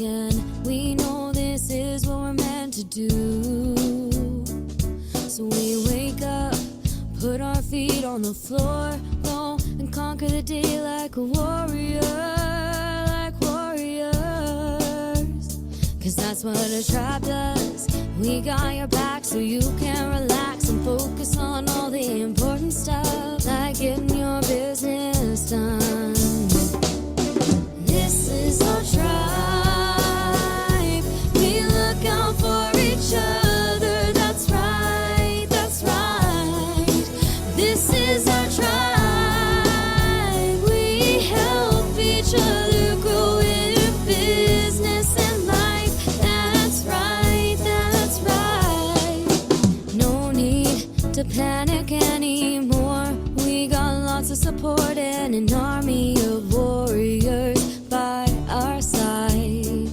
and we know this is what we're meant to do. So we wake up, put our feet on the floor, go and conquer the day like a warrior, like warriors. Cause that's what a tribe does. We got your back so you can relax and focus on all the important stuff, like getting your business done. This is our tribe. We look out for each other. That's right, that's right. This is our tribe. We help each other grow in business and life. That's right, that's right. No need to panic anymore. We got lots of support and an army of warriors by our side.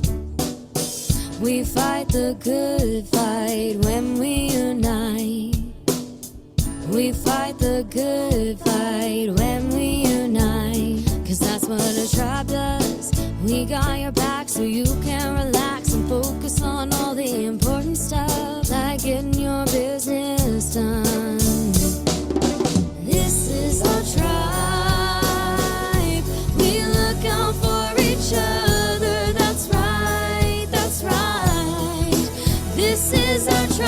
We fight the good fight when we unite. We fight the good fight when we unite. Cause that's what a tribe does. We got your back so you can relax and focus on all the important stuff, like getting your business done. This is our tribe. We look out for each other. That's right, that's right. This is our tribe.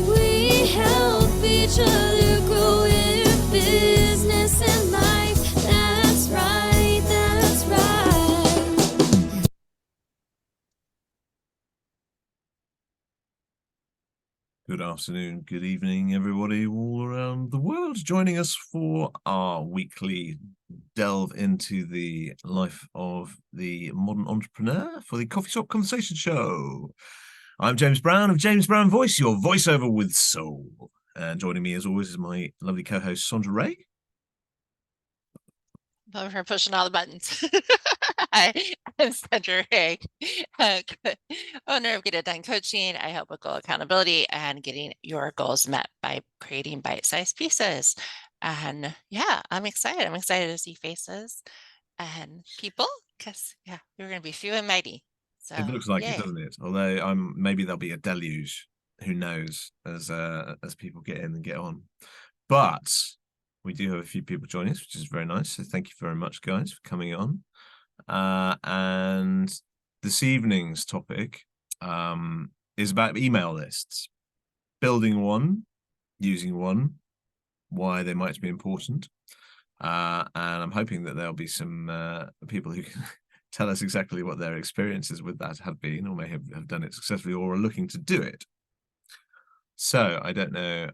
We help each other grow in business and life. That's right, that's right. Good afternoon, good evening, everybody all around the world joining us for our weekly delve into the life of the modern entrepreneur for the Coffee Shop Conversation Show. I'm James Brown of James Brown Voice, your voiceover with soul. And joining me as always is my lovely co-host Sondra Ray. Love her pushing all the buttons. Hi, I'm Sondra Ray, owner of Get It Done Coaching. I help with goal accountability and getting your goals met by creating bite-sized pieces. And yeah, I'm excited. I'm excited to see faces and people because yeah, we're going to be few and mighty. So It looks like yay. it, doesn't it? Although maybe there'll be a deluge. Who knows? As people get in and get on, but we do have a few people joining us, which is very nice. So thank you very much, guys, for coming on. And this evening's topic is about email lists, building one, using one, why they might be important. And I'm hoping that there'll be some people who can tell us exactly what their experiences with that have been, or may have done it successfully, or are looking to do it. So I don't know.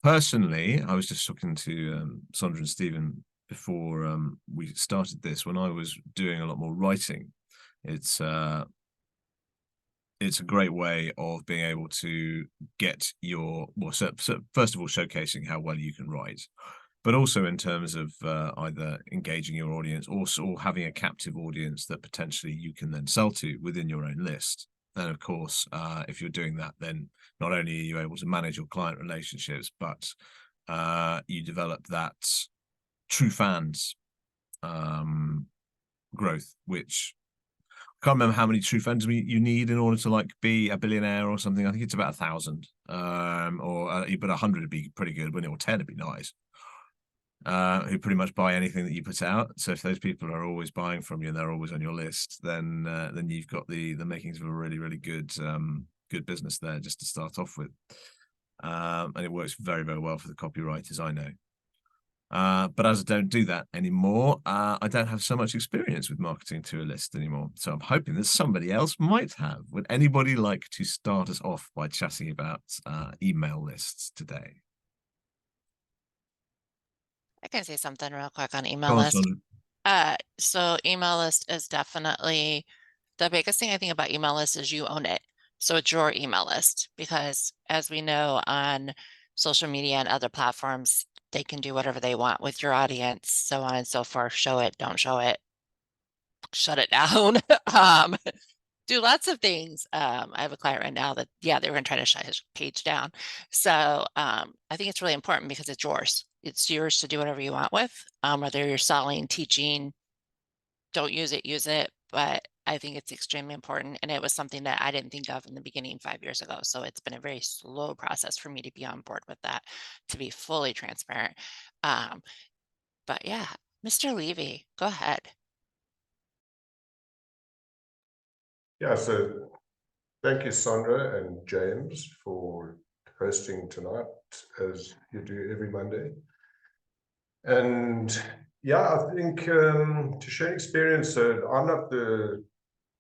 Personally, I was just talking to Sondra and Stephen before we started this. When I was doing a lot more writing, it's a great way of being able to get your, well, so first of all, showcasing how well you can write, but also in terms of either engaging your audience or having a captive audience that potentially you can then sell to within your own list. And of course, if you're doing that, then not only are you able to manage your client relationships, but you develop that true fans growth, which I can't remember how many true fans you need in order to like be a billionaire or something. I think it's about 1,000, but 100 would be pretty good. When it, or 10 would be nice. Who pretty much buy anything that you put out. So if those people are always buying from you and they're always on your list, then you've got the makings of a really, really good good business there just to start off with. And it works very, very well for the copywriters, I know. But as I don't do that anymore, I don't have so much experience with marketing to a list anymore. So I'm hoping that somebody else might have. Would anybody like to start us off by chatting about email lists today? I can say something real quick on email list. Sondra. So email list is definitely the biggest thing I think about email list is you own it. So it's your email list, because as we know on social media and other platforms, they can do whatever they want with your audience, so on and so forth. Show it, don't show it, shut it down. Do lots of things. I have a client right now that, yeah, they were going to try to shut his page down. So I think it's really important because it's yours. It's yours to do whatever you want with, whether you're selling, teaching, don't use it, use it. but I think it's extremely important. And it was something that I didn't think of in the beginning 5 years ago. So it's been a very slow process for me to be on board with that, to be fully transparent. But yeah, Mr. Levy, go ahead. Yeah, so thank you, Sondra and James, for hosting tonight, as you do every Monday. And yeah, I think to share experience, I'm not the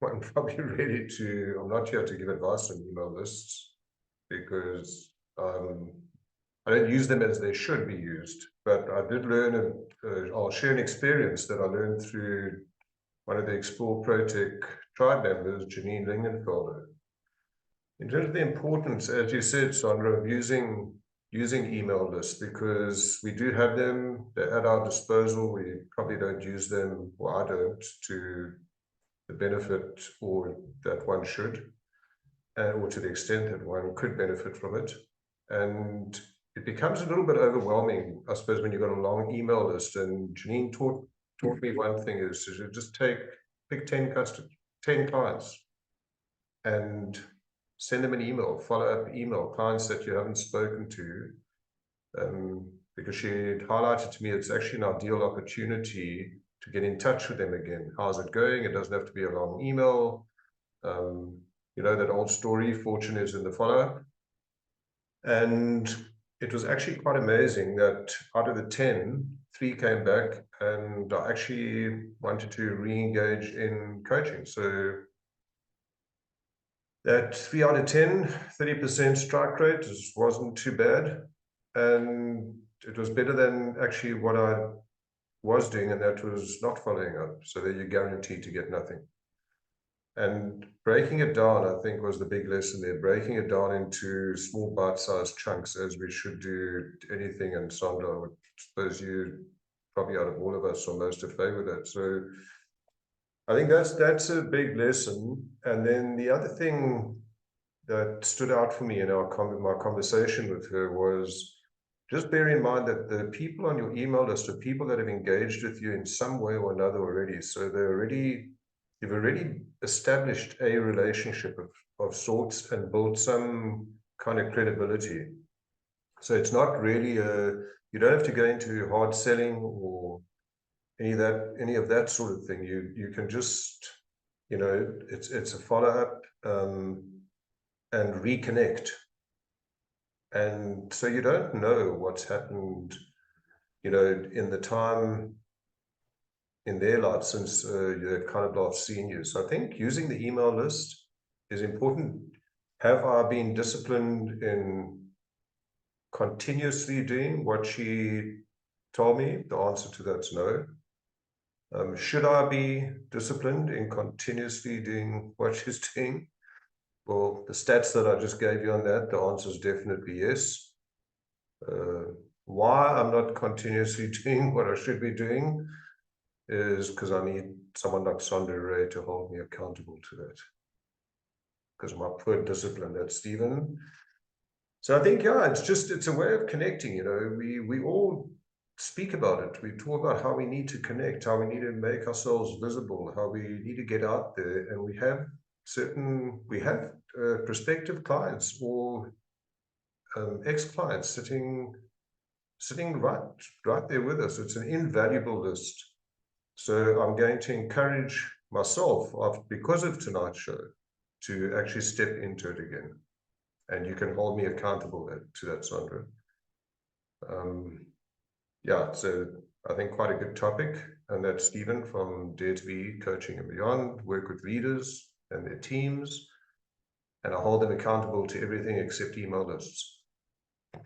one probably ready to, I'm not here to give advice on email lists, because I don't use them as they should be used. But I did learn, I'll share an experience that I learned through one of the Explore ProTech tribe members, Janine Lingenfelder. In terms of the importance, as you said, Sondra, of using email lists, because we do have them, they're at our disposal. We probably don't use them, or I don't, to the benefit or that one should, or to the extent that one could benefit from it. And it becomes a little bit overwhelming, I suppose, when you've got a long email list. And Janine taught me one thing is to just pick 10 clients and send them an email, follow-up email, clients that you haven't spoken to, because she highlighted to me it's actually an ideal opportunity to get in touch with them again. How's it going? It doesn't have to be a long email. You know, that old story, fortune is in the follow-up. And it was actually quite amazing that out of the 10, 3 came back, and I actually wanted to re-engage in coaching. So that 3 out of 10, 30% strike rate wasn't too bad. And it was better than actually what I was doing, and that was not following up. So that you're guaranteed to get nothing. And breaking it down, I think, was the big lesson there. Breaking it down into small bite-sized chunks, as we should do anything. And Sondra, I would suppose you probably out of all of us are most afraid with that. So I think that's a big lesson. And then the other thing that stood out for me in my conversation with her was, just bear in mind that the people on your email list are people that have engaged with you in some way or another already. So you've already established a relationship of sorts and built some kind of credibility. So it's not really you don't have to go into hard selling or any of that sort of thing. You can just, you know, it's a follow-up and reconnect. And so you don't know what's happened, you know, in the time in their life since they've kind of last seen you. So I think using the email list is important. Have I been disciplined in continuously doing what she told me? The answer to that's no. Should I be disciplined in continuously doing what she's doing? Well, the stats that I just gave you on that, the answer is definitely yes. Why I'm not continuously doing what I should be doing is because I need someone like Sondra Ray to hold me accountable to that. Because my poor discipline, that's Stephen. So I think, yeah, it's a way of connecting, you know. We all speak about it. We talk about how we need to connect, how we need to make ourselves visible, how we need to get out there. And we have prospective clients or ex-clients sitting right there with us. It's an invaluable list. So I'm going to encourage myself, because of tonight's show, to actually step into it again. And you can hold me accountable to that, Sondra. Yeah, so I think quite a good topic. And that's Stephen from Dare to Be Coaching and Beyond, work with leaders and their teams. And I hold them accountable to everything except email lists. I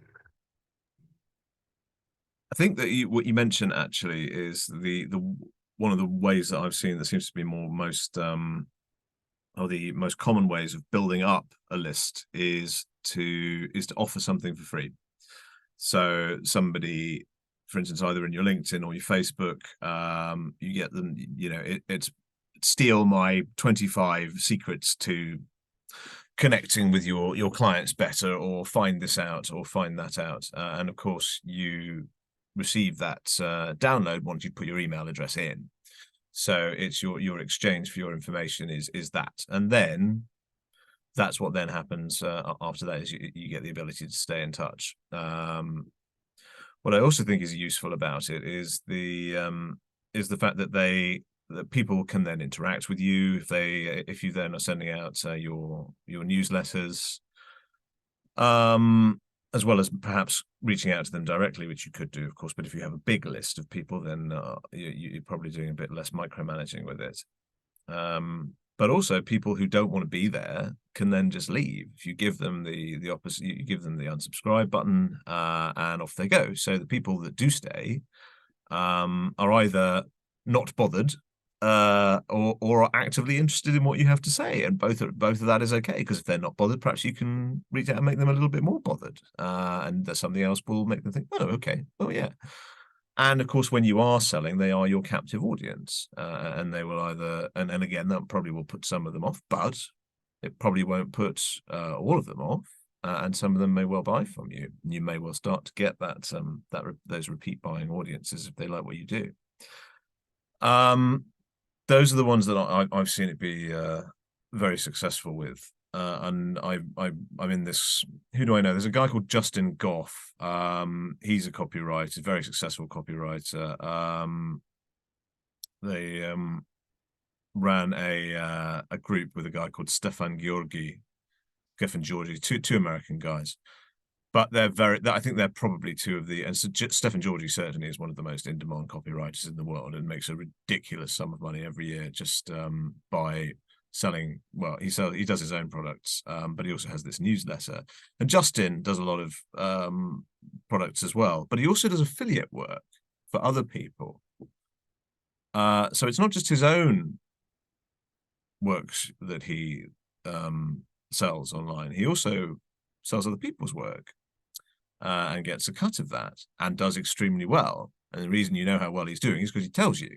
think that what you mentioned actually is the one of the ways that I've seen that seems to be or the most common ways of building up a list is to offer something for free. So somebody, for instance, either in your LinkedIn or your Facebook, you get them, you know, it's steal my 25 secrets to connecting with your clients better, or find this out or find that out. And of course you receive that download once you put your email address in. So it's your exchange for your information is that, and then that's what then happens after that is you get the ability to stay in touch. What I also think is useful about it is the fact that people can then interact with you if you then are sending out your newsletters, as well as perhaps reaching out to them directly, which you could do, of course. But if you have a big list of people, then you're probably doing a bit less micromanaging with it. But also people who don't want to be there can then just leave. If you give them the opposite, you give them the unsubscribe button, and off they go. So the people that do stay are either not bothered or are actively interested in what you have to say, and both of that is okay, because if they're not bothered, perhaps you can reach out and make them a little bit more bothered, and that something else will make them think, oh, okay, oh yeah. And of course, when you are selling, they are your captive audience, and they will either, and again, that probably will put some of them off, but it probably won't put all of them off, and some of them may well buy from you. You may well start to get those repeat buying audiences if they like what you do. Those are the ones that I've seen it be very successful with. And I'm in this. Who do I know? There's a guy called Justin Goff. He's a copywriter, very successful copywriter. They ran a group with a guy called Stefan Georgi, two American guys. But I think they're probably two of the, and so Stefan Georgi certainly is one of the most in-demand copywriters in the world, and makes a ridiculous sum of money every year just by selling. Well, he does his own products, but he also has this newsletter. And Justin does a lot of products as well, but he also does affiliate work for other people. So it's not just his own works that he sells online. He also sells other people's work. And gets a cut of that, and does extremely well. And the reason you know how well he's doing is because he tells you.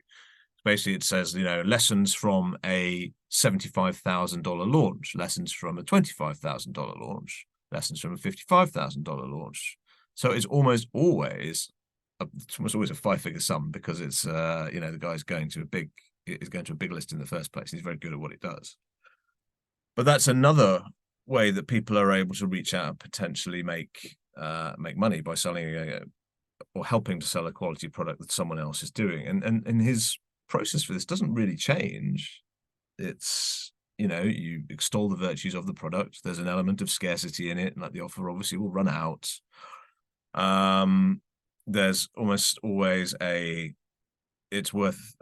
Basically, it says, lessons from a $75,000 launch, lessons from a $25,000 launch, lessons from a $55,000 launch. So it's almost always a 5-figure sum, because it's the guy's going to a big list in the first place. He's very good at what he does. But that's another way that people are able to reach out and potentially make money by selling or helping to sell a quality product that someone else is doing. And his process for this doesn't really change. It's, you extol the virtues of the product. There's an element of scarcity in it, like the offer obviously will run out. There's almost always it's worth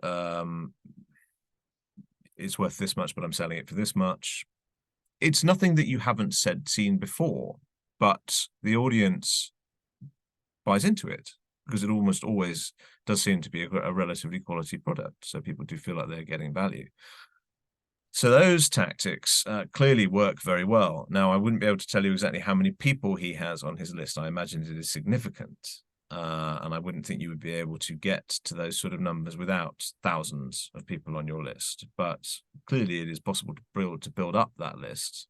this much, but I'm selling it for this much. It's nothing that you haven't seen before, but the audience buys into it because it almost always does seem to be a relatively quality product. So people do feel like they're getting value. So those tactics clearly work very well. Now, I wouldn't be able to tell you exactly how many people he has on his list. I imagine it is significant. And I wouldn't think you would be able to get to those sort of numbers without thousands of people on your list. But clearly it is possible to build up that list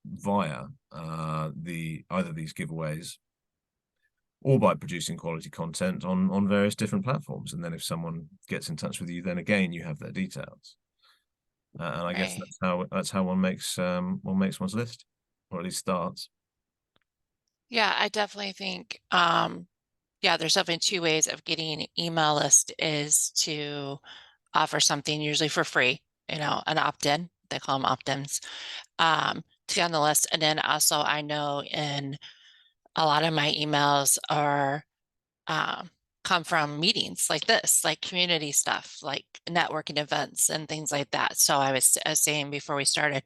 via either these giveaways or by producing quality content on various different platforms. And then if someone gets in touch with you, then again, you have their details. And I guess that's how one makes one's list, or at least starts. Yeah, I definitely think, there's definitely two ways of getting an email list, is to offer something usually for free, an opt-in, they call them opt-ins, to get on the list. And then also I know in a lot of my emails are come from meetings like this, like community stuff, like networking events and things like that. So I was saying before we started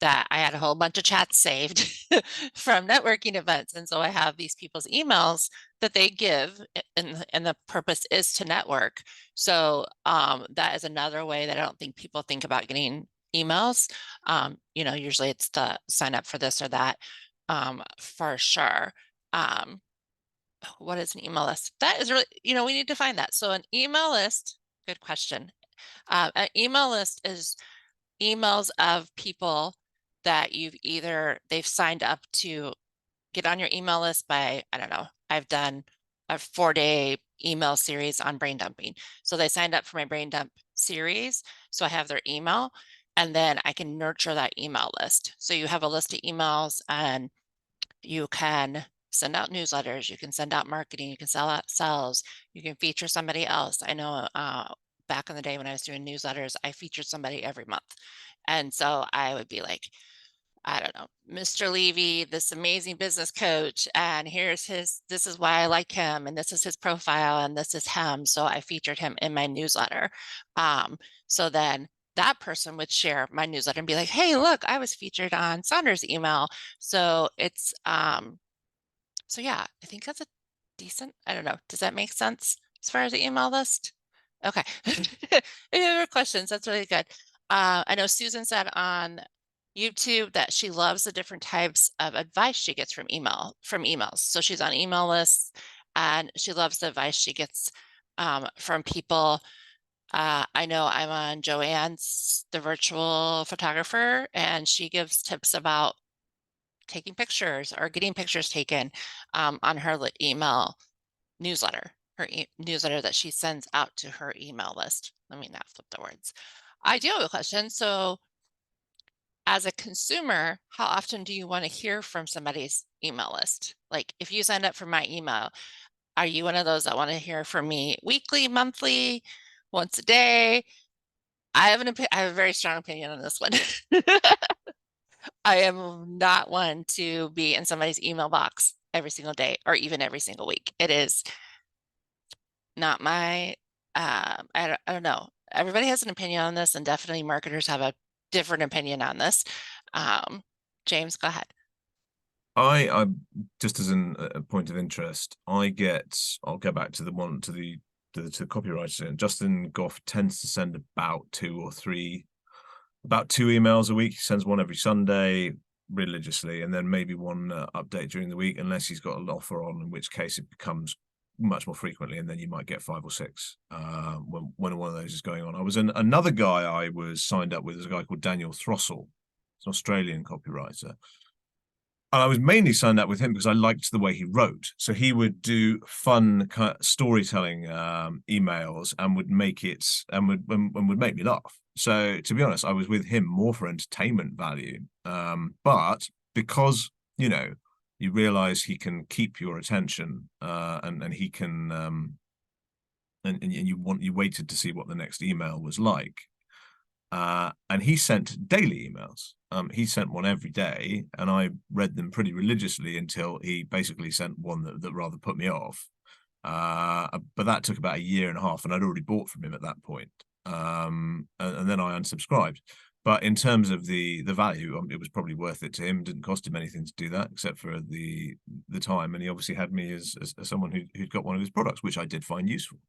that I had a whole bunch of chats saved from networking events. And so I have these people's emails that they give, and the purpose is to network. So that is another way that I don't think people think about getting emails. Usually it's to sign up for this or that, for sure. What is an email list? That is really, we need to find that. So an email list, good question. An email list is emails of people that they've signed up to get on your email list by, I don't know, I've done a 4-day email series on brain dumping. So they signed up for my brain dump series. So I have their email, and then I can nurture that email list. So you have a list of emails, and you can send out newsletters, you can send out marketing, you can sell out sales, you can feature somebody else. I know back in the day when I was doing newsletters, I featured somebody every month. And so I would be like, I don't know, Mr. Levy, this amazing business coach, and here's this is why I like him, and this is his profile, and this is him. So I featured him in my newsletter. So then that person would share my newsletter and be like, hey, look, I was featured on Sondra's email. So it's, so yeah, I think that's a decent, I don't know, does that make sense as far as the email list? Okay. If you have questions, that's really good. I know Susan said on YouTube that she loves the different types of advice she gets from emails. So she's on email lists, and she loves the advice she gets from people. I know I'm on Joanne's, the virtual photographer, and she gives tips about taking pictures or getting pictures taken on her email newsletter, newsletter that she sends out to her email list. Let me not flip the words. I do have a question. So as a consumer, how often do you want to hear from somebody's email list? Like if you signed up for my email, are you one of those that want to hear from me weekly, monthly, once a day? I have a very strong opinion on this one. I am not one to be in somebody's email box every single day or even every single week. It is not my, I don't know. Everybody has an opinion on this, and definitely marketers have a different opinion on this. James, go ahead. I just as a point of interest, I'll go back to the copywriter. Justin Goff tends to send about two emails a week. He sends one every Sunday religiously, and then maybe one update during the week, unless he's got an offer on, in which case it becomes much more frequently, and then you might get 5 or 6 when one of those is going on. I was another guy I was signed up with is a guy called Daniel Throssell. He's an Australian copywriter. And I was mainly signed up with him because I liked the way he wrote. So he would do fun kind of storytelling emails and would make me laugh. So to be honest, I was with him more for entertainment value. But because, you realize he can keep your attention and he can and you waited to see what the next email was like. And he sent daily emails. He sent one every day, and I read them pretty religiously until he basically sent one that rather put me off. But that took about 1.5 years, and I'd already bought from him at that point. And then I unsubscribed. But in terms of the value, it was probably worth it to him. It didn't cost him anything to do that, except for the time. And he obviously had me as someone who'd got one of his products, which I did find useful.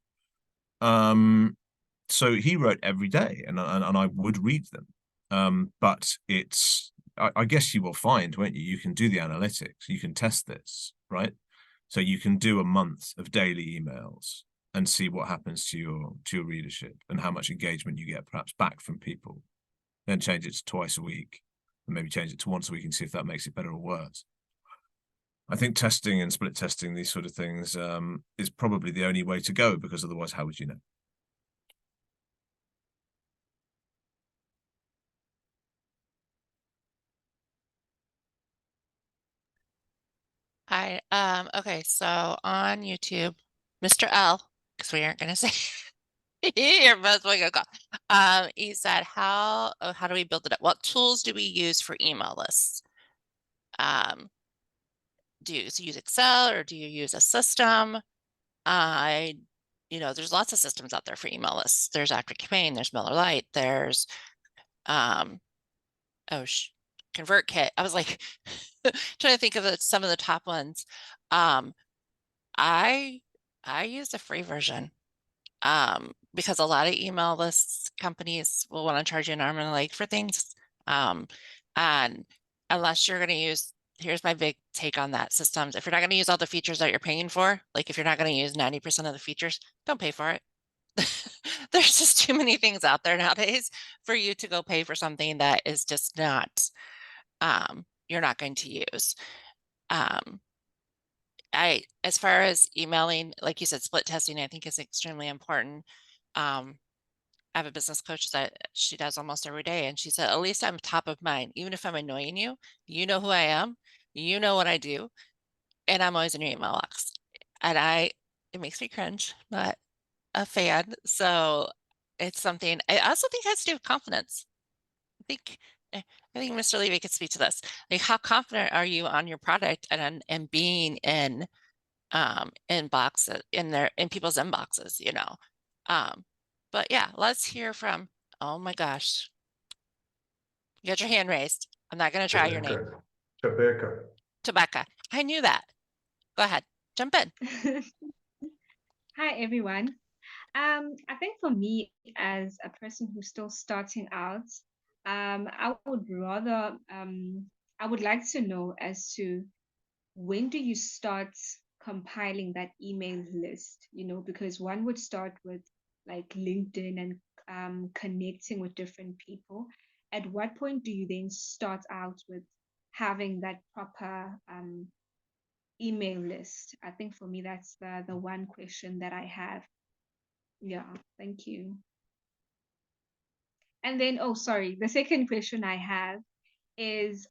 So he wrote every day, and I would read them. But I guess you will find, won't you? You can do the analytics. You can test this, right? So you can do a month of daily emails and see what happens to your readership and how much engagement you get perhaps back from people. Then change it to twice a week, and maybe change it to once a week and see if that makes it better or worse. I think testing and split testing, these sort of things, is probably the only way to go, because otherwise, how would you know? Hi. Okay, so on YouTube, Mr. L, because we aren't gonna say your best way to go. He said, how do we build it up? What tools do we use for email lists? Do you use Excel, or do you use a system? There's lots of systems out there for email lists. There's ActiveCampaign, there's MailerLite, there's ConvertKit. I was like trying to think of some of the top ones. I use the free version because a lot of email lists companies will want to charge you an arm and a leg for things. And unless you're going to use, here's my big take on that, systems. If you're not going to use all the features that you're paying for, like if you're not going to use 90% of the features, don't pay for it. There's just too many things out there nowadays for you to go pay for something that is just not, you're not going to use. as far as emailing, like you said, split testing, I think is extremely important. I have a business coach that she does almost every day. And she said, at least I'm top of mind. Even if I'm annoying you, you know who I am, you know what I do, and I'm always in your email box. And it makes me cringe, not a fan. So it's something I also think has to do with confidence. I think Mr. Levy could speak to this. Like, how confident are you on your product and being in boxes in people's inboxes, you know? But yeah, let's hear from, oh my gosh. You got your hand raised. I'm not going to try your name. Thobeka. Thobeka. I knew that. Go ahead. Jump in. Hi, everyone. I think for me, as a person who's still starting out, I would rather, I would like to know as to when do you start compiling that email list, you know, because one would start with like LinkedIn and connecting with different people. At what point do you then start out with having that proper email list? I think for me, that's the one question that I have. Yeah, thank you. And then, oh, sorry, the second question I have is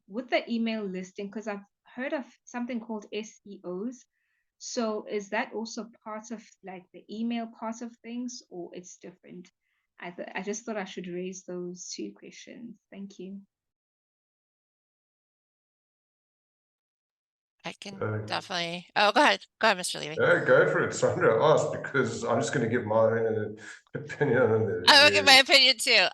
with the email listing, because I've heard of something called SEOs. So is that also part of like the email part of things, or it's different? I just thought I should raise those two questions. Thank you. I can Uh, definitely. Oh, go ahead. Go ahead, Mr. Levy. Yeah, go for it, Sondra. Ask, because I'm just going to give my own opinion on this. I will give my opinion too.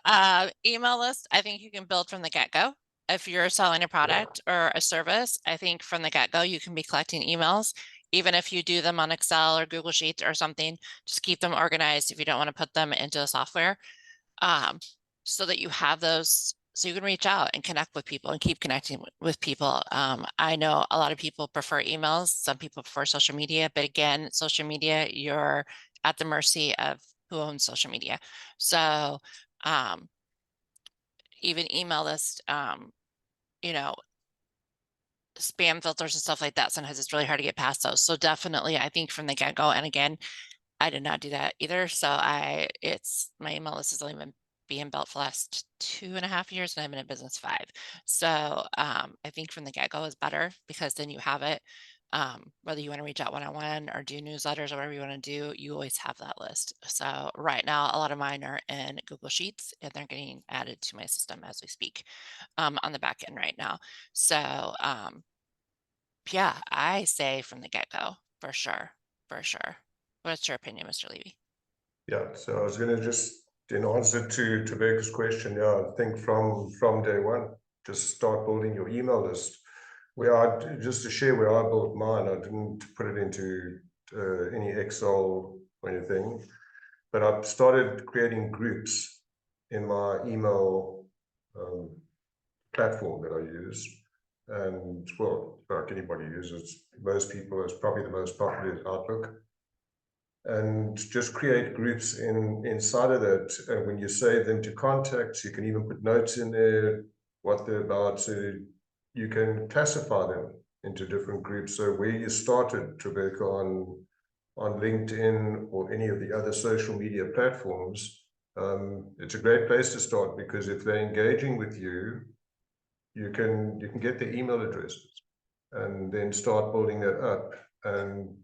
Email list, I think you can build from the get-go. If you're selling a product or a service, I think from the get-go, you can be collecting emails. Even if you do them on Excel or Google Sheets or something, just keep them organized if you don't want to put them into the software. So that you have those, so you can reach out and connect with people and keep connecting with people. I know a lot of people prefer emails. Some people prefer social media, but again, social media, you're at the mercy of who owns social media. So even email list, you know, spam filters and stuff like that, sometimes it's really hard to get past those. So definitely, I think from the get-go, and again, I did not do that either. So my email list has only been being built for the last 2.5 years, and I've been in business 5. So I think from the get-go is better, because then you have it. Whether you want to reach out one-on-one or do newsletters or whatever you want to do, you always have that list. So right now, a lot of mine are in Google Sheets, and they're getting added to my system as we speak on the back end right now. So yeah, I say from the get-go, for sure, for sure. What's your opinion, Mr. Levy? Yeah, so I was going to just, in answer to Thobeka's question, yeah, I think from day one, just start building your email list. Just to share where I built mine, I didn't put it into any Excel or anything, but I started creating groups in my email platform that I use. And well, like anybody uses, most people, it's probably the most popular is Outlook. And just create groups inside of that. And when you save them to contacts, you can even put notes in there, what they're about, so you can classify them into different groups. So where you started, Thobeka, on LinkedIn or any of the other social media platforms, it's a great place to start, because if they're engaging with you, you can get their email addresses and then start building that up. And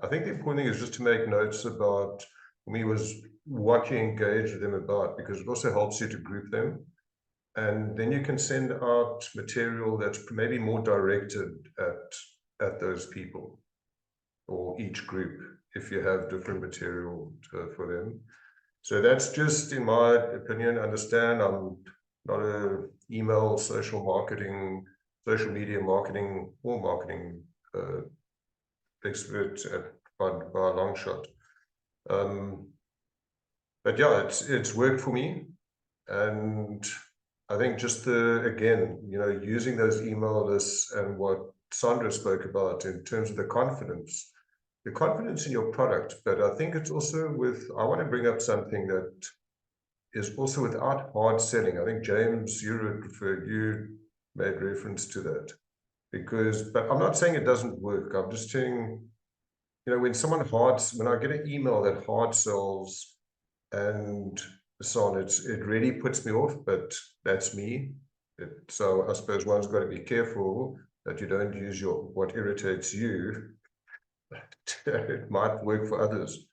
I think the important thing is just to make notes about, for me, was what you engage with them about, because it also helps you to group them. And then you can send out material that's maybe more directed at those people or each group, if you have different material for them. So that's just, in my opinion. Understand, I'm not a email, social media marketing or marketing expert by a long shot. But yeah, it's worked for me. And I think just again, using those email lists and what Sondra spoke about in terms of the confidence in your product. But I think it's also I want to bring up something that is also without hard selling. I think James, you made reference to that. but I'm not saying it doesn't work. I'm just saying, when I get an email that hard sells and so on, it really puts me off, but that's me. So I suppose one's got to be careful that you don't use what irritates you. It might work for others.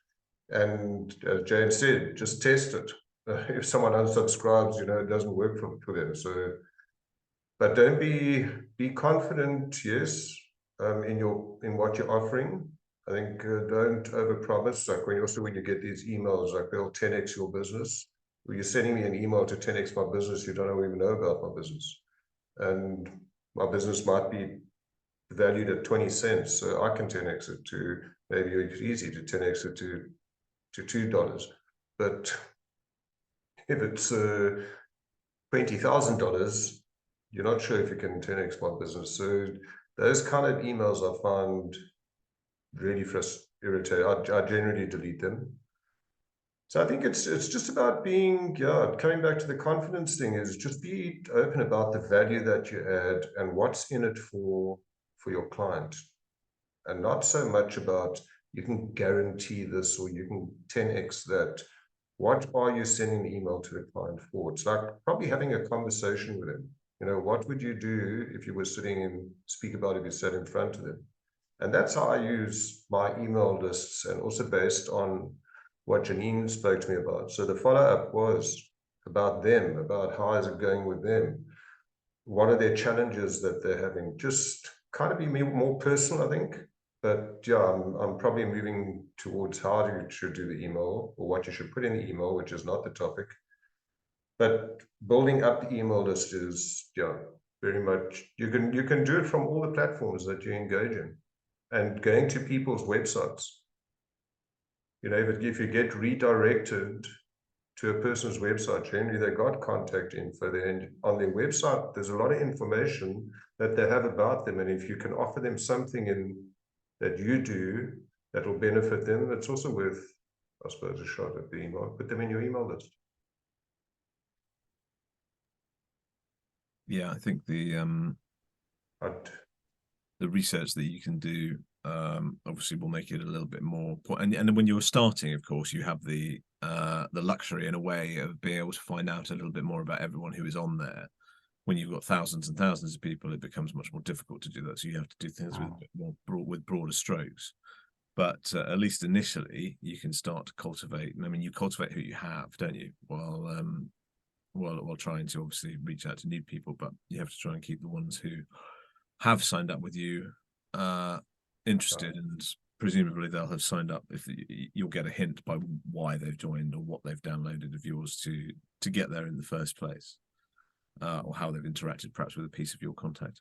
And as Jane said, just test it. If someone unsubscribes, it doesn't work for them. So, but don't be confident, yes, in what you're offering. I think don't overpromise. Like when you get these emails, like they'll 10x your business. Well, you're sending me an email to 10x my business. You don't even know about my business, and my business might be valued at 20 cents, so I can 10x it to, maybe it's easy to 10x it to $2. But if it's $20,000, you're not sure if you can 10x my business. So those kind of emails I find really irritating. I generally delete them. So I think it's just about coming back to the confidence thing, is just be open about the value that you add and what's in it for your client, and not so much about you can guarantee this or you can 10x that. What are you sending the email to the client for? It's like probably having a conversation with them. What would you do if you were sitting and speak about if you sat in front of them? And that's how I use my email lists, and also based on what Janine spoke to me about. So the follow-up was about them, about how is it going with them? What are their challenges that they're having? Just kind of be more personal, I think. But yeah, I'm probably moving towards how you should do the email, or what you should put in the email, which is not the topic. But building up the email list is, very much, you can do it from all the platforms that you engage in, and going to people's websites. If you get redirected to a person's website, generally they got contact info there, and on their website there's a lot of information that they have about them, and if you can offer them something that you do that will benefit them, it's also worth, I suppose, a shot at the email. Put them in your email list. Yeah, I think the research that you can do obviously will make it a little bit more, and when you're starting, of course, you have the luxury in a way of being able to find out a little bit more about everyone who is on there. When you've got thousands and thousands of people, it becomes much more difficult to do that. So you have to do things with broader strokes. But at least initially, you can start to cultivate. I mean, you cultivate who you have, don't you? While trying to obviously reach out to new people, but you have to try and keep the ones who have signed up with you interested, and presumably they'll have signed up if you'll get a hint by why they've joined or what they've downloaded of yours to get there in the first place, or how they've interacted perhaps with a piece of your content.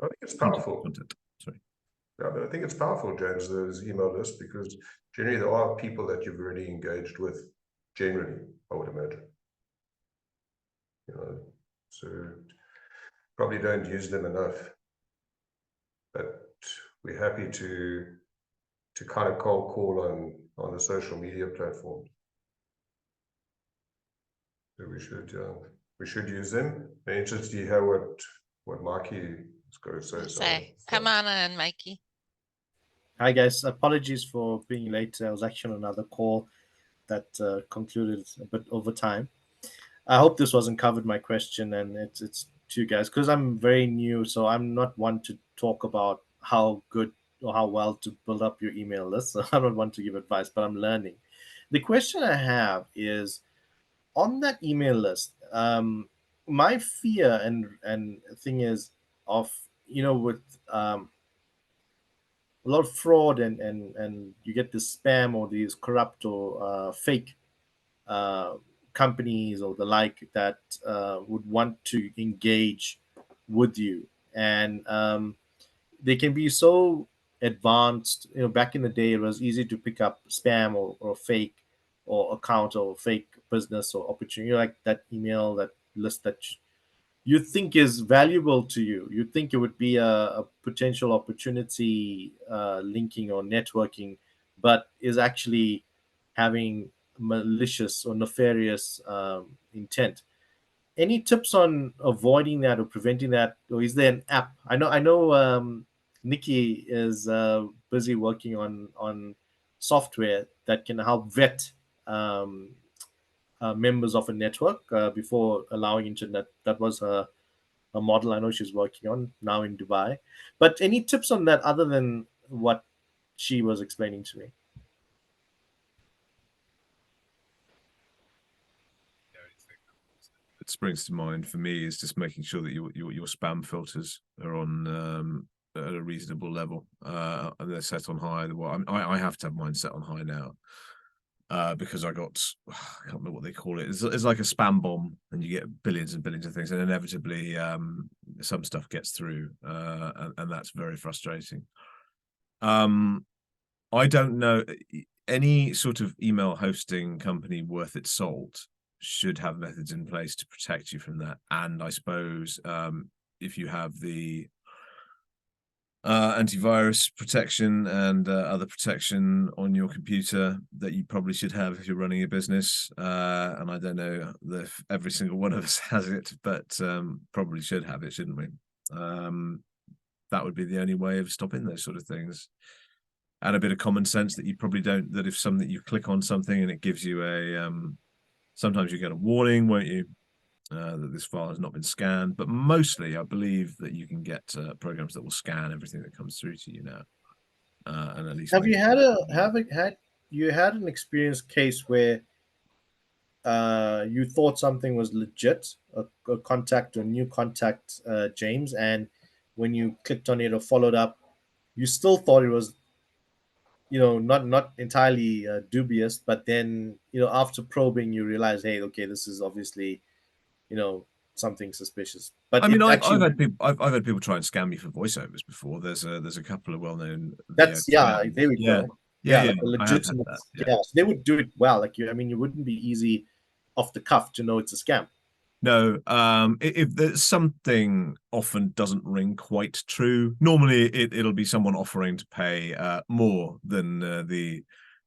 I think it's powerful. Content. Sorry. Yeah, but I think it's powerful, James, those email lists, because generally there are people that you've already engaged with, generally, I would imagine. So probably don't use them enough. But we're happy to kind of cold call on the social media platforms. So we should use them. I'm interested to hear what Mikey is going to say. Come on in, Mikey. Hi guys, apologies for being late. I was actually on another call that concluded a bit over time. I hope this wasn't covered, my question, and it's to you guys, because I'm very new, so I'm not one to talk about how good or how well to build up your email list. So I'm not one to give advice, but I'm learning. The question I have is, on that email list, my fear and thing is of, with a lot of fraud and you get this spam or these corrupt or fake companies or the like that would want to engage with you, and they can be so advanced. Back in the day, it was easy to pick up spam or fake or account or fake business or opportunity, like that email, that list that you think is valuable to you. You think it would be a potential opportunity, linking or networking, but is actually having malicious or nefarious intent. any tips on avoiding that or preventing that, or is there an app? I know Nikki is busy working on software that can help vet members of a network before allowing internet. That was a model I know she's working on now in Dubai. But any tips on that other than what she was explaining to me? That springs to mind for me is just making sure that your spam filters are on at a reasonable level, and they're set on high. Well, I have to have mine set on high now, because I can't remember what they call it. It's like a spam bomb, and you get billions and billions of things, and inevitably some stuff gets through, and that's very frustrating. I don't know, any sort of email hosting company worth its salt should have methods in place to protect you from that. And I suppose if you have the antivirus protection and other protection on your computer that you probably should have if you're running a business, and I don't know if every single one of us has it, but probably should have it, shouldn't we? That would be the only way of stopping those sort of things. And a bit of common sense that you probably don't, that if something, you click on something and it gives you a sometimes you get a warning, won't you, that this file has not been scanned. But mostly, I believe that you can get programs that will scan everything that comes through to you now. And at least Have you had an experience case where you thought something was legit, a contact or new contact, James, and when you clicked on it or followed up, you still thought it was, not entirely dubious, but then after probing, you realize, hey, okay, this is obviously something suspicious. But I mean, I've actually, had people try and scam me for voiceovers before. There's a couple of well-known that's VO there we yeah. go. Yeah, Like a I have had legitimate, that. yeah. So they would do it well. Like you wouldn't be easy off the cuff to know it's a scam. No, if there's something often doesn't ring quite true, normally it'll be someone offering to pay more than the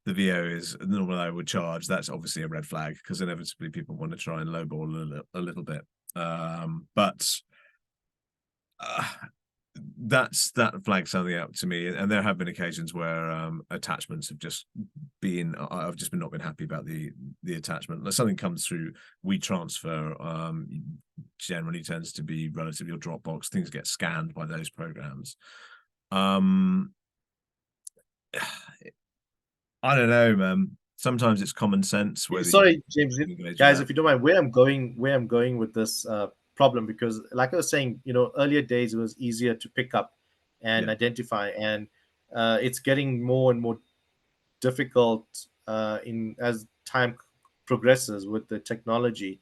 VO is normally I would charge. That's obviously a red flag because inevitably people want to try and lowball a little bit. But that flags something out to me, and there have been occasions where attachments have just been, I've just not been happy about the attachment. Like something comes through WeTransfer, generally tends to be relatively, or Dropbox, things get scanned by those programs. I don't know, man. Sometimes it's common sense. Sorry, James, guys, if you don't mind, where I'm going with this problem, because like I was saying, earlier days it was easier to pick up and identify, and it's getting more and more difficult as time progresses with the technology.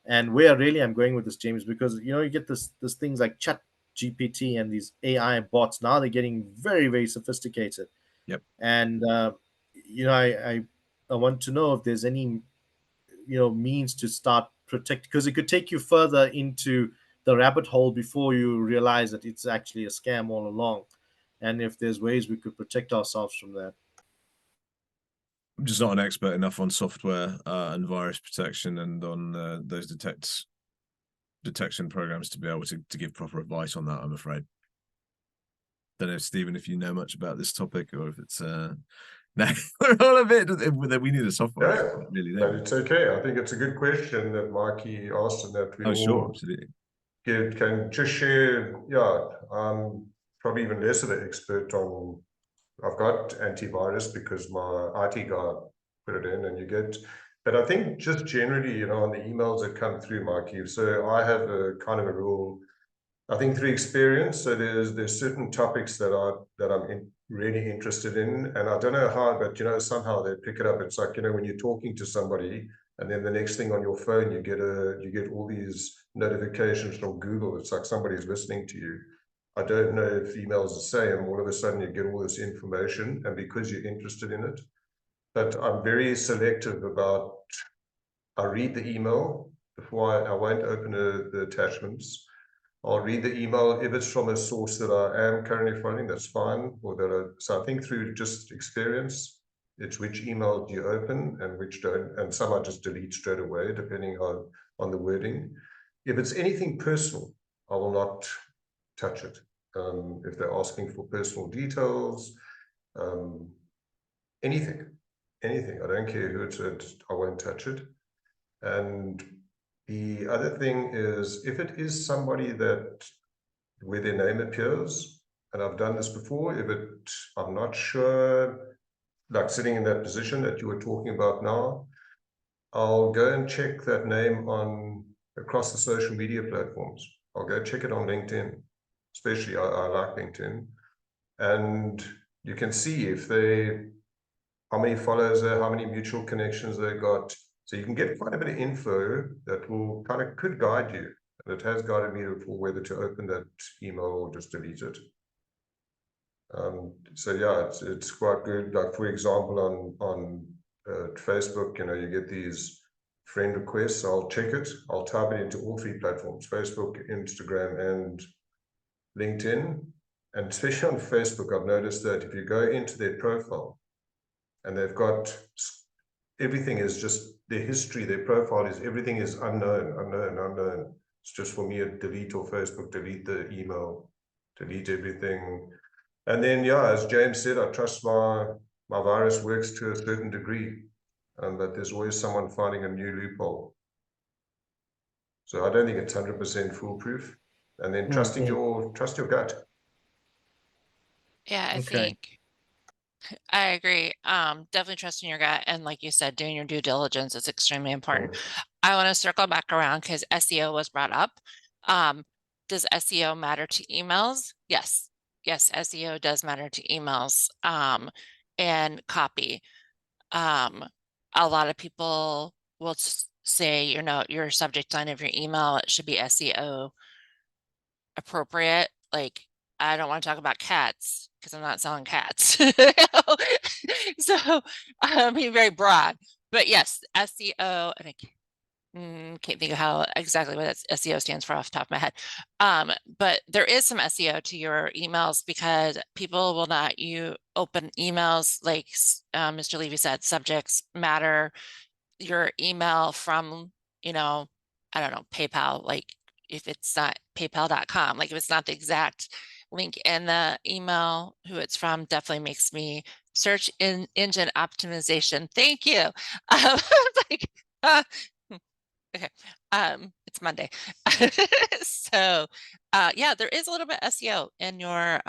And where really I'm going with this, James, because you get this things like Chat GPT and these AI bots. Now they're getting very, very sophisticated. Yep. And I want to know if there's any means to start protect, because it could take you further into the rabbit hole before you realize that it's actually a scam all along, and if there's ways we could protect ourselves from that. I'm just not an expert enough on software and virus protection and on those detection programs to be able to give proper advice on that, I'm afraid. Don't know, Stephen, if you know much about this topic, or if it's no, we're all a bit that we need a software. Really, but it's okay. I think it's a good question that Mikey asked, and that we all sure, absolutely can just share. Yeah, probably even less of an expert on. I've got antivirus because my IT guy put it in, and you get. But I think just generally, on the emails that come through, Mikey. So I have a kind of a rule. I think through experience. So there's certain topics that I'm really interested in, and I don't know how, but somehow they pick it up. It's like when you're talking to somebody, and then the next thing on your phone you get all these notifications from Google. It's like somebody's listening to you. I don't know if emails the same. All of a sudden you get all this information, and because you're interested in it. But I'm very selective about. I read the email before I won't open the attachments. I'll read the email if it's from a source that I am currently following, that's fine. So I think through just experience, it's which emails you open and which don't, and some I just delete straight away, depending on the wording. if it's anything personal, I will not touch it. If they're asking for personal details, anything, I don't care who it's, I won't touch it. And the other thing is, if it is somebody that where their name appears, and I've done this before, I'm not sure, like sitting in that position that you were talking about now, I'll go and check that name across the social media platforms. I'll go check it on LinkedIn, especially I like LinkedIn, and you can see how many followers there, how many mutual connections they got. So you can get quite a bit of info that will could guide you. And it has guided me for whether to open that email or just delete it. So yeah, it's quite good. Like for example, on Facebook, you get these friend requests. I'll check it. I'll type it into all three platforms: Facebook, Instagram, and LinkedIn. And especially on Facebook, I've noticed that if you go into their profile, and they've got everything is just their history, their profile is everything is unknown. It's just for me to delete or Facebook, delete the email, delete everything. And then, yeah, as James said, I trust my virus works to a certain degree, but there's always someone finding a new loophole. So I don't think it's 100% foolproof. And then trust your gut. Yeah, I Okay. think I agree. Definitely trusting your gut. And like you said, doing your due diligence is extremely important. I want to circle back around because SEO was brought up. Does SEO matter to emails? Yes. Yes, SEO does matter to emails and copy. A lot of people will say, your subject line of your email, it should be SEO appropriate. Like, I don't want to talk about cats because I'm not selling cats. So I mean, very broad, but yes, SEO, and I can't think of how exactly what SEO stands for off the top of my head. But there is some SEO to your emails because people will not open emails like Mr. Levy said, subjects matter. Your email from, I don't know, PayPal, like if it's not paypal.com, like if it's not the exact link in the email, who it's from, definitely makes me search engine optimization. Thank you. Like, okay. It's Monday. So, yeah, there is a little bit SEO in your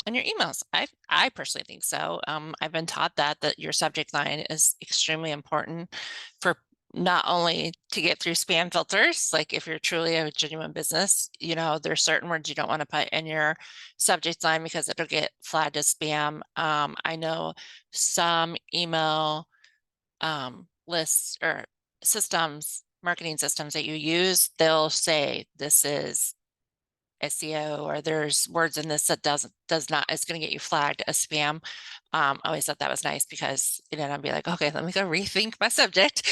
emails. I personally think so. I've been taught that your subject line is extremely important for not only to get through spam filters, like if you're truly a genuine business, there's certain words you don't want to put in your subject line because it'll get flagged as spam. I know some email lists or marketing systems that you use, they'll say this is SEO or there's words in this that does not, it's going to get you flagged as spam. I always thought that was nice because then I'd be like, okay, let me go rethink my subject.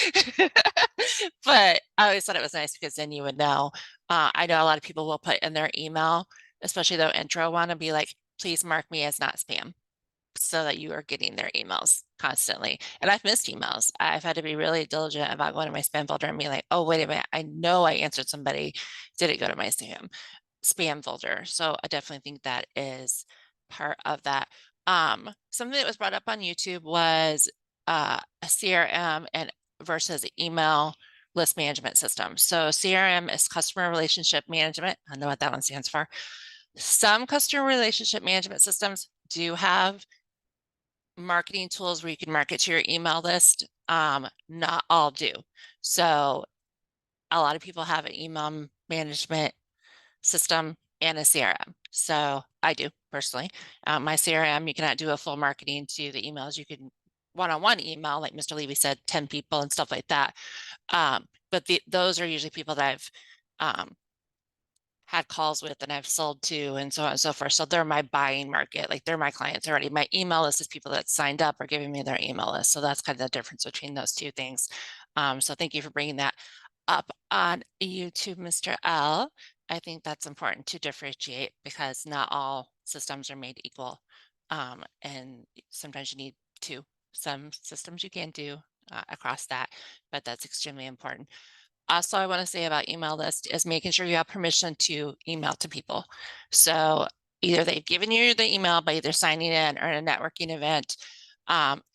But I always thought it was nice because then you would know. I know a lot of people will put in their email, especially their intro one, and be like, please mark me as not spam, so that you are getting their emails constantly. And I've missed emails. I've had to be really diligent about going to my spam folder and being like, oh, wait a minute, I know I answered somebody. Did it go to my spam folder? So I definitely think that is part of that. Something that was brought up on YouTube was a CRM versus email list management system. So CRM is customer relationship management. I know what that one stands for. Some customer relationship management systems do have marketing tools where you can market to your email list. Not all do. So a lot of people have an email management system and a CRM. So I do personally. My CRM, you cannot do a full marketing to the emails. You can one-on-one email, like Mr. Levy said, 10 people and stuff like that. But those are usually people that I've had calls with and I've sold to and so on and so forth. So they're my buying market, like they're my clients already. My email list is people that signed up or giving me their email list. So that's kind of the difference between those two things. So thank you for bringing that up on YouTube, Mr. L. I think that's important to differentiate because not all systems are made equal. And sometimes you need some systems you can do across that, but that's extremely important. Also, I want to say about email list is making sure you have permission to email to people. So either they've given you the email by either signing in or in a networking event.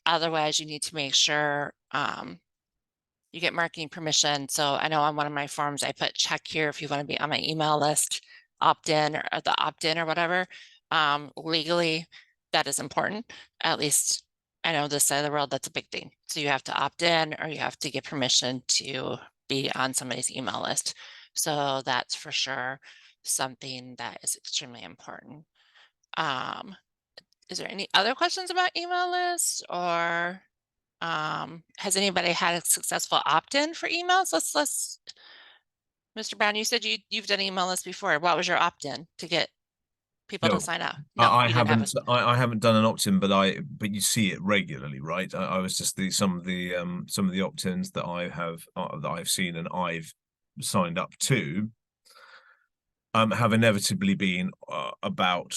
Otherwise, you need to make sure you get marketing permission. So I know on one of my forms, I put check here if you want to be on my email list, opt-in or the opt-in or whatever. Legally, that is important. At least I know this side of the world, that's a big thing. So you have to opt in or you have to get permission to be on somebody's email list. So that's for sure something that is extremely important. Is there any other questions about email lists, or has anybody had a successful opt-in for emails? Let's Mr. Brown, you said you've done email lists before. What was your opt-in to get people No, to sign up? No, I you didn't have haven't. I haven't done an opt-in, but you see it regularly, right? I was just some of the opt-ins that I've seen and I've signed up to have inevitably been about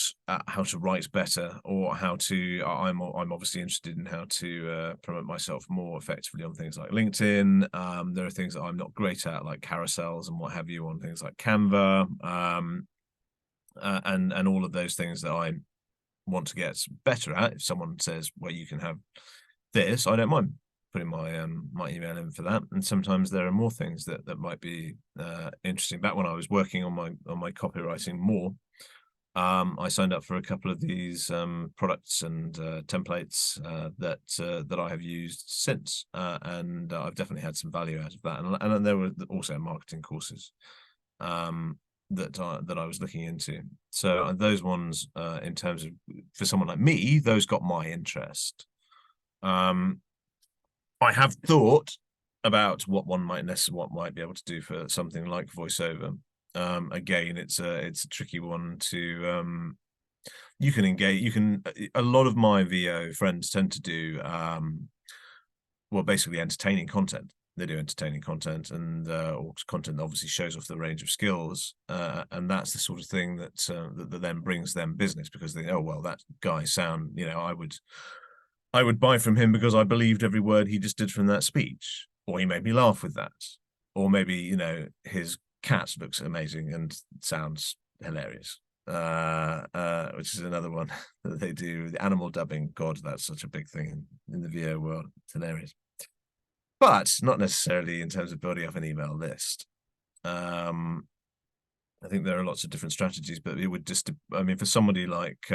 how to write better, or how to. I'm obviously interested in how to promote myself more effectively on things like LinkedIn. There are things that I'm not great at, like carousels and what have you, on things like Canva. And all of those things that I want to get better at. If someone says, well, you can have this, I don't mind putting my my email in for that. And sometimes there are more things that might be interesting. Back when I was working on my copywriting more, I signed up for a couple of these products and templates that I have used since, and I've definitely had some value out of that. And there were also marketing courses that I was looking into. So those ones, in terms of, for someone like me, those got my interest. I have thought about what might be able to do for something like voiceover. Again, it's a tricky one to. You can engage. A lot of my VO friends tend to do well, basically entertaining content. They do entertaining content, and or content that obviously shows off the range of skills, and that's the sort of thing that then brings them business, because they know, well, that guy sound, I would buy from him because I believed every word he just did from that speech, or he made me laugh with that, or maybe his cat looks amazing and sounds hilarious, which is another one that they do. The animal dubbing, God, that's such a big thing in the VO world. It's hilarious. But not necessarily in terms of building up an email list. I think there are lots of different strategies, but it would just, for somebody like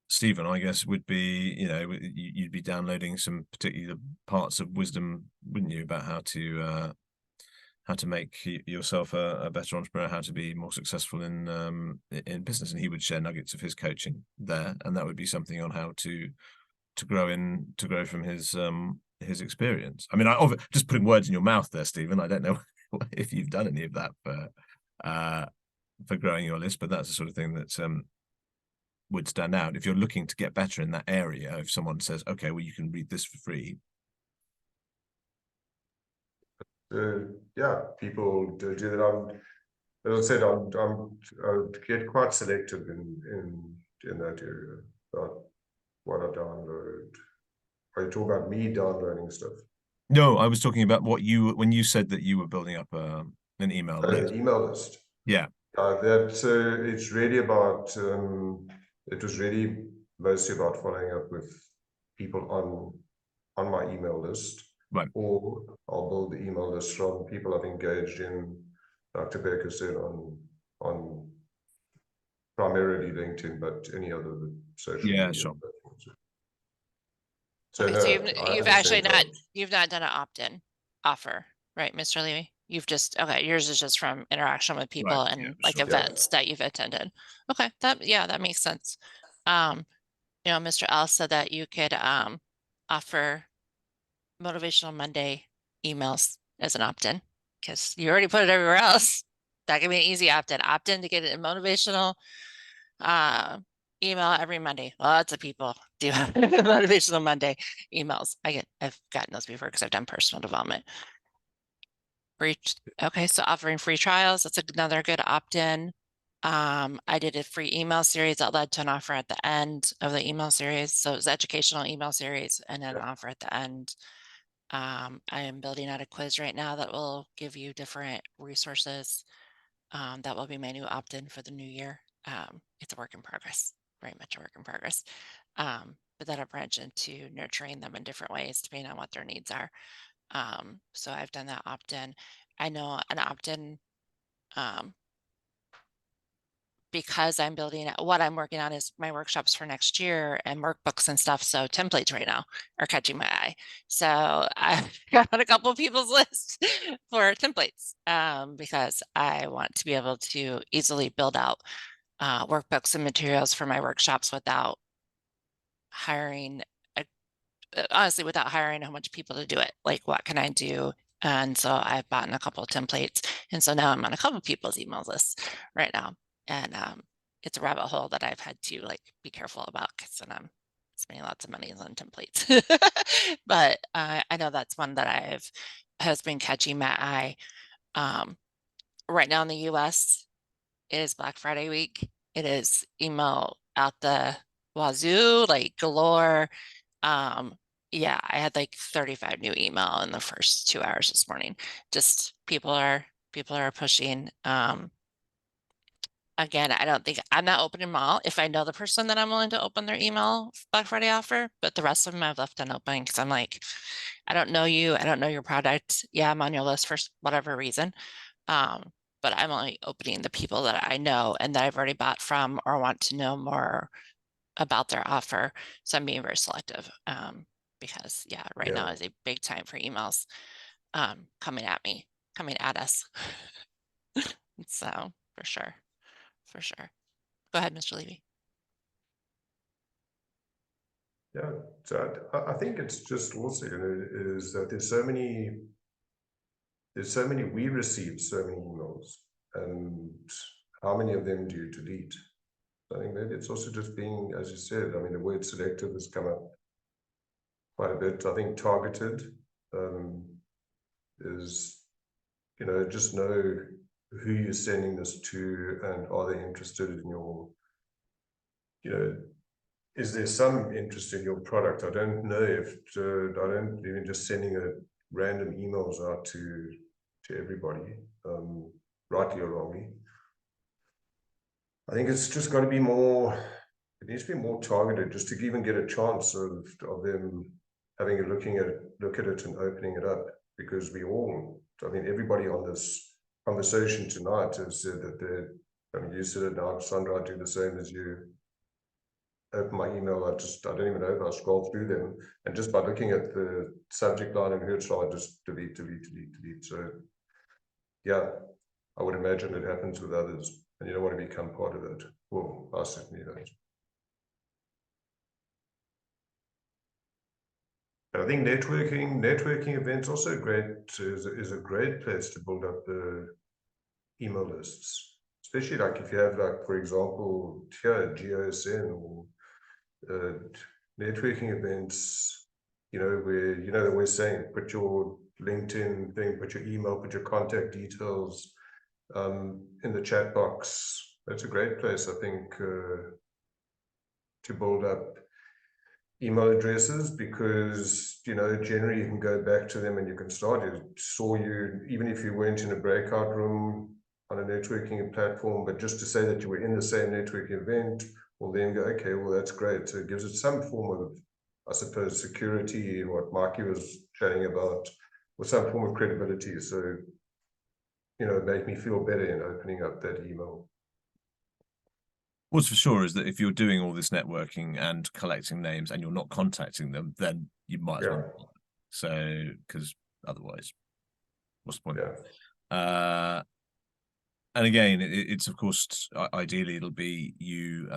Stephen, I guess, would be, you'd be downloading some particular parts of wisdom, wouldn't you, about how to make yourself a better entrepreneur, how to be more successful in business, and he would share nuggets of his coaching there, and that would be something on how to grow from his experience. I just putting words in your mouth there, Stephen. I don't know if you've done any of that for growing your list, but that's the sort of thing that would stand out if you're looking to get better in that area. If someone says, okay, well, you can read this for free. Yeah, people do that. As I said, I get quite selective in that area about what I download. Are you talking about me downloading stuff? No, I was talking about when you said that you were building up an email list. An email list. Yeah. It's really about. It was really mostly about following up with people on my email list. Right. Or I'll build the email list from people I've engaged in, like Thobeka said, on primarily LinkedIn, but any other social media platforms. So, okay, no, so you've not done an opt-in offer, right, Mr. Levy? You've just, okay, yours is just from interaction with people, right, and events that you've attended. Okay, that makes sense. Mr. L said that you could offer Motivational Monday emails as an opt-in, because you already put it everywhere else. That could be an easy opt-in to get it in Motivational email every Monday. Lots of people do have Motivational Monday emails. I've gotten those before because I've done personal development. Okay, so offering free trials, that's another good opt-in. I did a free email series that led to an offer at the end of the email series. So it was educational email series and then an offer at the end. I am building out a quiz right now that will give you different resources. That will be my new opt-in for the new year. It's a work in progress, very much a work in progress. But that'll branch into nurturing them in different ways depending on what their needs are. So I've done that opt-in. I know an opt-in, because I'm building what I'm working on is my workshops for next year and workbooks and stuff. So templates right now are catching my eye. So I've got on a couple of people's list for templates, because I want to be able to easily build out workbooks and materials for my workshops without hiring, honestly, without hiring a whole bunch of people to do it. Like, what can I do? And so I've bought in a couple of templates. And so now I'm on a couple of people's email lists right now. And it's a rabbit hole that I've had to like be careful about, because then I'm spending lots of money on templates. But I know that's one that has been catching my eye. Right now in the US, it is Black Friday week. It is email out the wazoo, like galore. Yeah, I had like 35 new email in the first 2 hours this morning. Just people are pushing. Again, I don't think I'm not opening them all. If I know the person, that I'm willing to open their email Black Friday offer, but the rest of them I've left unopened because I'm like, I don't know you. I don't know your product. Yeah, I'm on your list for whatever reason. But I'm only opening the people that I know and that I've already bought from or want to know more about their offer. So I'm being very selective. Because yeah, right now is a big time for emails coming at us. So for sure. Go ahead, Mr. Levy. Yeah, so I think it's just also, is that there's so many, we receive so many emails, and how many of them do you delete? I think maybe it's also just being, as you said, I mean, the word selective has come up quite a bit. I think targeted is, just know who you're sending this to, and are they interested in your, is there some interest in your product? I don't know if, I don't even just sending a random emails out to everybody, rightly or wrongly. I think it's just got to be more, it needs to be more targeted, just to even get a chance of them having a look at it and opening it up, because everybody on this conversation tonight has said that you said it now, Sondra, I do the same as you. Open my email, I don't even know if I scroll through them, and just by looking at the subject line and headshot, I just delete. So yeah, I would imagine it happens with others, and you don't want to become part of it. Well, I certainly don't. I think networking events also is a great place to build up the email lists, especially like if you have, like, for example, here GOSN or networking events, where they're always saying put your LinkedIn thing, put your email, put your contact details in the chat box. That's a great place, I think, to build up email addresses, because generally you can go back to them and you can start. Even if you weren't in a breakout room on a networking platform, but just to say that you were in the same networking event, will then go, okay, well, that's great. So it gives it some form of, I suppose, security, and what Mikey was chatting about, or some form of credibility. So it made me feel better in opening up that email. What's for sure is that if you're doing all this networking and collecting names and you're not contacting them, then you might as well. So, because otherwise, what's the point? And again, it's of course, ideally it'll be you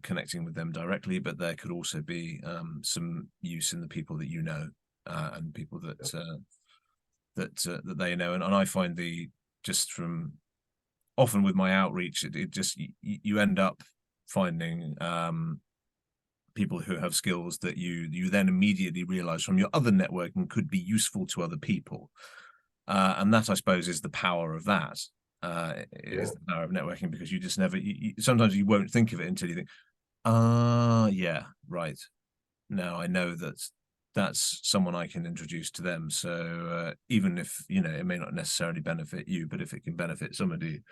connecting with them directly, but there could also be some use in the people that you know, and people that that they know. And I find often with my outreach, it just you end up finding people who have skills that you then immediately realize from your other networking could be useful to other people, and that, I suppose, is the power of that. Is the power of networking, because you just never sometimes you won't think of it until you think, yeah, right, now I know that that's someone I can introduce to them. So even if, you know, it may not necessarily benefit you, but if it can benefit somebody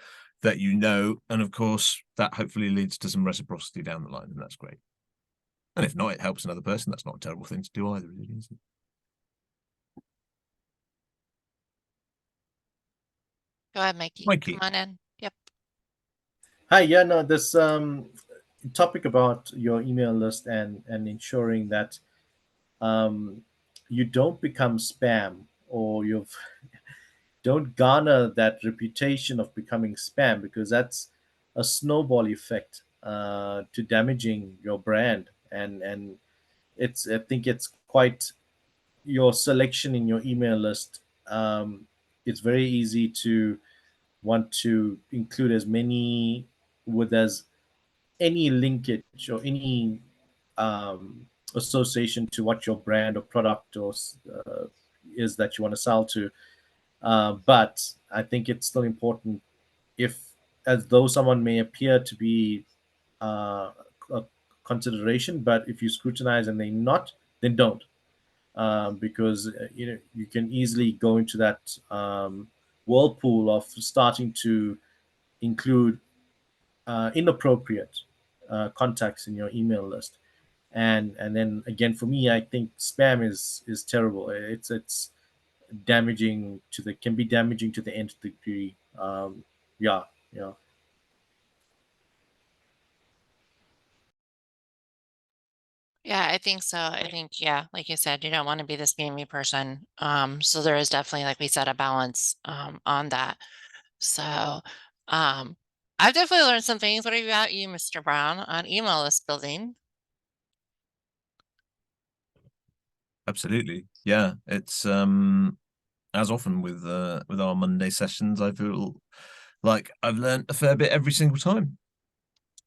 that you know, and of course that hopefully leads to some reciprocity down the line, and that's great. And if not, it helps another person. That's not a terrible thing to do either, really, is it? Go ahead, Mikey. Mikey. Come on in. Yep. Hi, yeah, no, this topic about your email list and ensuring that you don't become spam, or you don't garner that reputation of becoming spam, because that's a snowball effect to damaging your brand. And it's, I think it's quite, your selection in your email list. It's very easy to want to include as many, with as any linkage or any association to what your brand or product or is that you want to sell to. But I think it's still important, if, as though someone may appear to be a consideration, but if you scrutinize and they're not, then don't. Because you know, you can easily go into that whirlpool of starting to include inappropriate contacts in your email list. And then again, for me, I think spam is terrible. It's damaging to the, can be damaging to the nth degree. Yeah, yeah. Yeah, I think so. I think, yeah, like you said, you don't want to be the spammy person. So there is definitely, like we said, a balance on that. So I've definitely learned some things. What about you, Mr. Brown, on email list building? Absolutely. Yeah. It's as often with our Monday sessions, I feel like I've learned a fair bit every single time.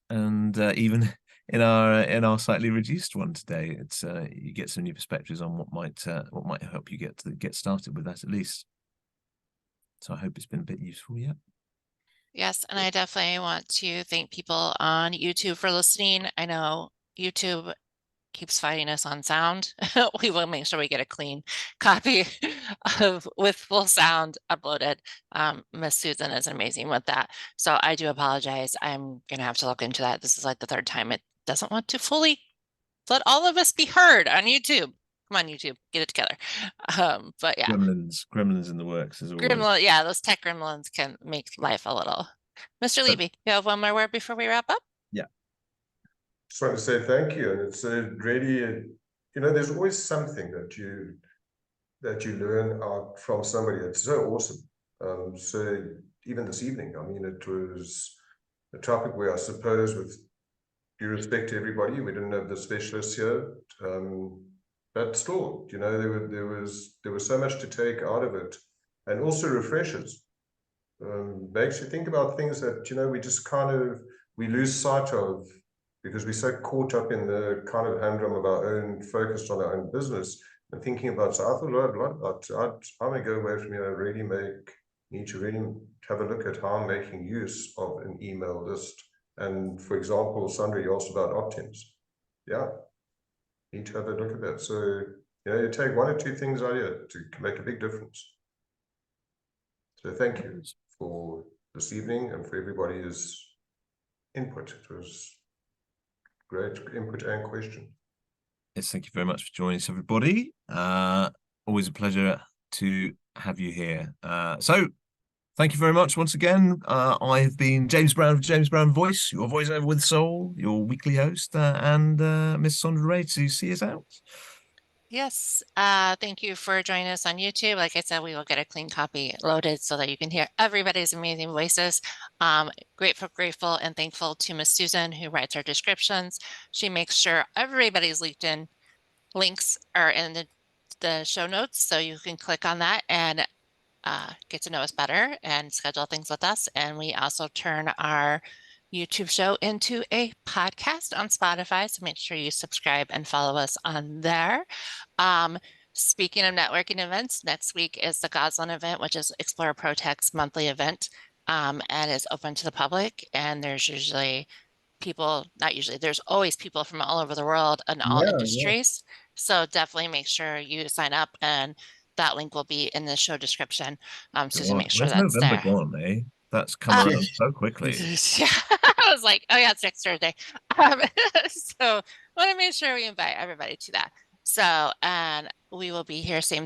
And even in our slightly reduced one today, it's you get some new perspectives on what might help you get started with that, at least. So I hope it's been a bit useful. Yeah. Yes, and I definitely want to thank people on YouTube for listening. I know YouTube keeps fighting us on sound. We will make sure we get a clean copy of with full sound uploaded. Miss Susan is amazing with that. So I do apologize. I'm gonna have to look into that. This is like the third time it doesn't want to fully let all of us be heard on YouTube. Come on, YouTube, get it together. But yeah, Gremlins in the works as always. gremlin, yeah, those tech gremlins can make life a little. Mr. Levy, you have one more word before we wrap up? Yeah. Just want to say thank you, and it's really, you know, there's always something that you learn out from somebody. It's so awesome. So even this evening, I mean, it was a topic where I suppose, with due respect to everybody, we didn't have the specialists here, but still, you know, there was so much to take out of it, and also refreshes. Makes you think about things that, you know, we just we lose sight of, because we're so caught up in the kind of humdrum of our own, focused on our own business and thinking about. So I thought a lot about, I'm going to go away from here, really need to really have a look at how I'm making use of an email list. And for example, Sondra, you asked about opt-ins. Yeah, need to have a look at that. So, you know, you take one or two things out here to make a big difference. So thank you for this evening and for everybody's input. It was great input and question. Yes, thank you very much for joining us, everybody. Always a pleasure to have you here. So thank you very much once again. I've been James Brown of James Brown Voice, your voiceover with soul, your weekly host, and Miss Sondra Ray to see us out. Yes, thank you for joining us on YouTube. Like I said, we will get a clean copy loaded so that you can hear everybody's amazing voices. Grateful and thankful to Miss Susan, who writes our descriptions. She makes sure everybody's LinkedIn links are in the show notes, so you can click on that and get to know us better and schedule things with us. And we also turn our YouTube show into a podcast on Spotify, so make sure you subscribe and follow us on there. Speaking of networking events, next week is the Goslin event, which is Explore ProTech's monthly event, and is open to the public. And there's usually people, not usually, there's always people from all over the world and all Yeah, industries. So definitely make sure you sign up, and that link will be in the show description. So to God, make sure where's that's November there. gone, eh? That's come around so quickly. Yeah, I was like, oh yeah, it's next Thursday. Um, so want to make sure we invite everybody to that. So, and we will be here same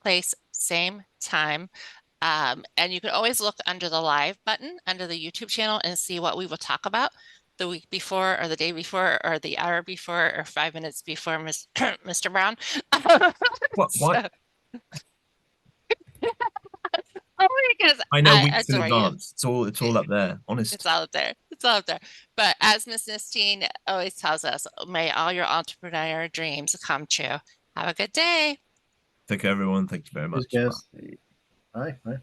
place, same time. And you can always look under the live button under the YouTube channel and see what we will talk about the week before or the day before or the hour before or 5 minutes before Mr. Brown. What? So, oh my goodness, I know I weeks in adore you. advance. It's all up there. Honest. It's all up there. It's all up there. But as Miss Nistine always tells us, may all your entrepreneur dreams come true. Have a good day. Thank you, everyone. Thank you very much. Yes, guys. Bye. Bye.